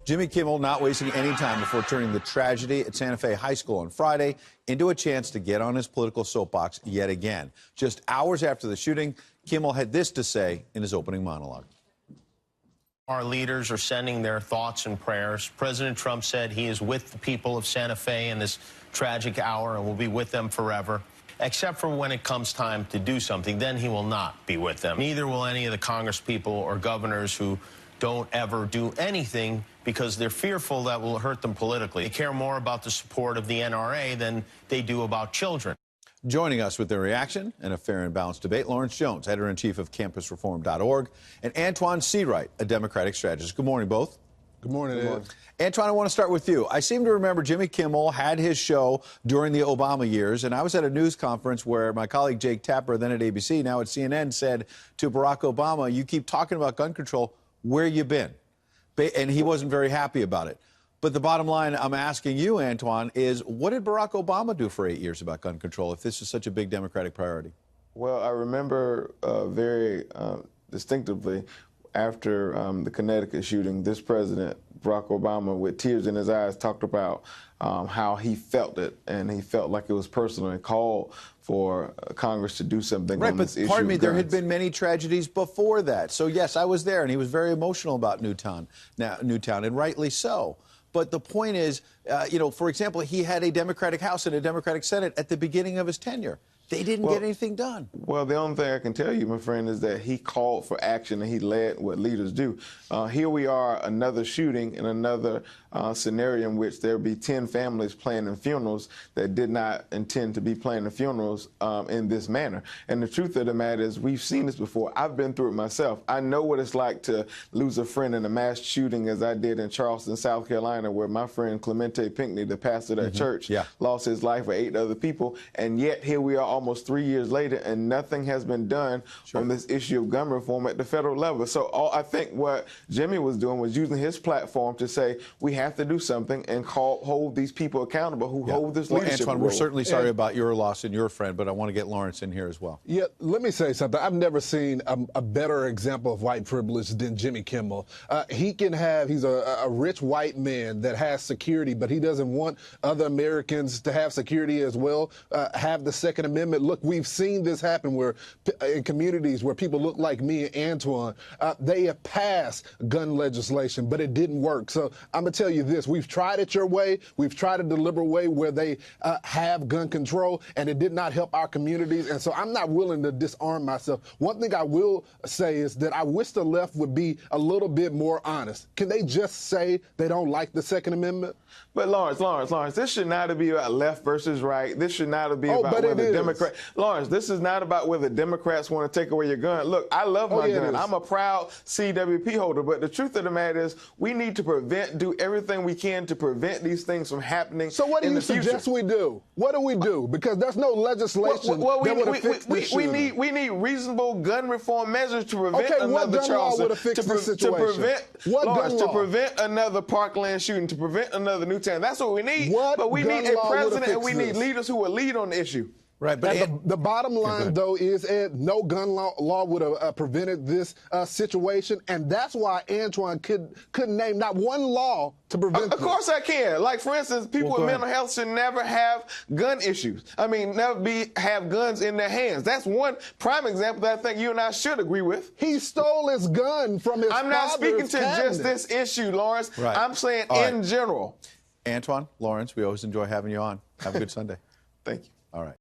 Jimmy Kimmel not wasting any time before turning the tragedy at Santa Fe High School on Friday into a chance to get on his political soapbox yet again. Just hours after the shooting, Kimmel had this to say in his opening monologue. Our leaders are sending their thoughts and prayers. President Trump said he is with the people of Santa Fe in this tragic hour and will be with them forever. Except for when it comes time to do something, then he will not be with them. Neither will any of the Congress people or governors who don't ever do anything because they're fearful that will hurt them politically. They care more about the support of the NRA than they do about children. Joining us with their reaction and a fair and balanced debate, Lawrence Jones, editor-in-chief of campusreform.org, and Antoine Seawright, a Democratic strategist. Good morning, both. Good morning, Ed. Antoine, I want to start with you. I seem to remember Jimmy Kimmel had his show during the Obama years, and I was at a news conference where my colleague Jake Tapper, then at ABC, now at CNN, said to Barack Obama, "You keep talking about gun control, where you been?" And he wasn't very happy about it. But the bottom line I'm asking you, Antoine, is what did Barack Obama do for 8 years about gun control if this is such a big Democratic priority? Well, I remember very distinctively after the Connecticut shooting, this president, Barack Obama, with tears in his eyes, talked about how he felt it, and he felt like it was personal and called for Congress to do something on this issue. Right, but pardon me, there had been many tragedies before that. So, yes, I was there, and he was very emotional about Newtown, and rightly so. But the point is, for example, he had a Democratic House and a Democratic Senate at the beginning of his tenure. They didn't get anything done. Well, the only thing I can tell you, my friend, is that he called for action and he led what leaders do. Here we are, another shooting in another scenario in which there be 10 families planning funerals that did not intend to be planning funerals in this manner. And the truth of the matter is we've seen this before. I've been through it myself. I know what it's like to lose a friend in a mass shooting as I did in Charleston, South Carolina, where my friend Clemente Pinckney, the pastor of that church, lost his life with 8 other people. And yet here we are almost 3 years later, and nothing has been done on this issue of gun reform at the federal level. So I think what Jimmy was doing was using his platform to say we have to do something and hold these people accountable who hold this leadership Antoine, role. we're certainly sorry about your loss and your friend, but I want to get Lawrence in here as well. Yeah, let me say something. I've never seen a better example of white privilege than Jimmy Kimmel. He's a rich white man that has security, but he doesn't want other Americans to have security as well, have the Second Amendment. Look, we've seen this happen where in communities where people look like me and Antoine, they have passed gun legislation, but it didn't work. So I'm going to tell you this. We've tried it your way. We've tried a deliberate way where they have gun control, and it did not help our communities. And so I'm not willing to disarm myself. One thing I will say is that I wish the left would be a little bit more honest. Can they just say they don't like the Second Amendment? But Lawrence, this should not be about left versus right. This should not be about whether Democrats. Lawrence, this is not about whether Democrats want to take away your gun. Look, I love my gun. I'm a proud CWP holder, but the truth of the matter is we need to do everything we can to prevent these things from happening. So what do you suggest we do? What do we do? Because there's no legislation that would have fixed this shooting. We need reasonable gun reform measures to prevent another Charleston, to prevent another Parkland shooting, to prevent another Newtown. That's what we need. But we need a president and we need leaders who will lead on the issue. Right, but the bottom line, though, is, Ed, no gun law would have prevented this situation, and that's why Antoine couldn't name not one law to prevent Of course I can. Like, for instance, people with mental health should never have gun issues. I mean, have guns in their hands. That's one prime example that I think you and I should agree with. He stole his gun from his I'm not speaking to just this issue, Lawrence. Right. I'm saying in general. Antoine, Lawrence, we always enjoy having you on. Have a good Sunday. Thank you. All right.